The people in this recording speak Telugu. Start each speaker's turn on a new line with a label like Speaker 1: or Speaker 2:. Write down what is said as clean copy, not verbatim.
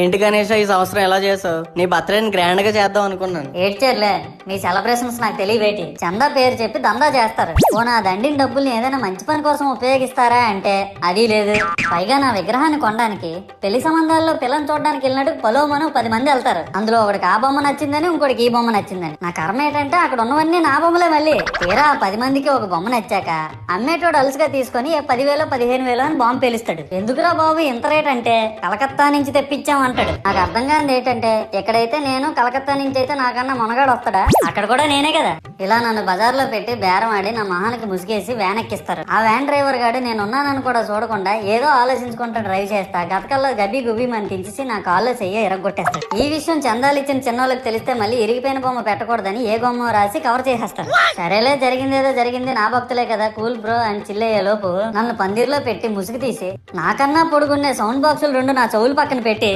Speaker 1: ఏంటి గణేష్ ఈ సంవత్సరం ఎలా చేసావు? నీ బర్త్డేని గ్రాండ్ గా చేద్దాం అనుకున్నాను.
Speaker 2: ఏడ్చేర్లే, మీ సెలబ్రేషన్స్ నాకు తెలియవేటి. చందా పేరు చెప్పి దందా చేస్తారు. ఓ నా దండిన డబ్బుల్ని ఏదైనా మంచి పని కోసం ఉపయోగిస్తారా అంటే అది లేదు. పైగా నా విగ్రహాన్ని కొనడానికి పెళ్లి సంబంధాల్లో పిల్లని చూడడానికి వెళ్ళినట్టు పొలోమను 10 మంది వెళ్తారు. అందులో ఒకడికి ఆ బొమ్మ నచ్చిందని, ఇంకోటికి ఈ బొమ్మ నచ్చిందని. నా కర్మ ఏంటంటే అక్కడ ఉన్నవన్నీ నా బొమ్మలే. మళ్ళీ తీరా 10 మందికి ఒక బొమ్మ నచ్చాక అమ్మేటోడు అలుసుగా తీసుకొని 10,000 15,000 అని బాంబు పేలుస్తాడు. ఎందుకురా బాబు ఇంత రేట్ అంటే కలకత్తా నుంచి తెప్పించామంటాడు. నాకు అర్థం కానిది ఏంటంటే ఎక్కడైతే నేను కలకత్తా నుంచి అయితే నాకన్నా మొనగాడు వస్తాడా, అక్కడ కూడా నేనే కదా. ఇలా నన్ను బజార్లో పెట్టి బేరం ఆడి నా మొహానికి ముసుగేసి వ్యాన్ ఎక్కిస్తారు. ఆ వ్యాన్ డ్రైవర్ గాడు నేనున్నానని కూడా చూడకుండా ఏదో ఆలోచించుకుంటూ డ్రైవ్ చేస్తా గతకల్లో గబ్బి గుబ్బి మన తించేసి నా కాల్లో చెయ్యి ఎరగొట్టేస్తాడు. ఈ విషయం చందాలు ఇచ్చిన చిన్నోళ్ళకి తెలిస్తే మళ్ళీ ఇరిగిపోయిన బొమ్మ పెట్టకూడదని ఏ బొమ్మ రాసి కవర్ చేసేస్తాడు. సరేలే, జరిగిందేదో జరిగింది, నా భక్తులే కదా, కూల్ బ్రో అని చిల్లయ్యే లోపు నన్ను పందిర్లో పెట్టి ముసుగు తీసి నాకన్నా పొడుగున్నే సౌండ్ బాక్సులు 2 నా చెవులు పక్కన పెట్టి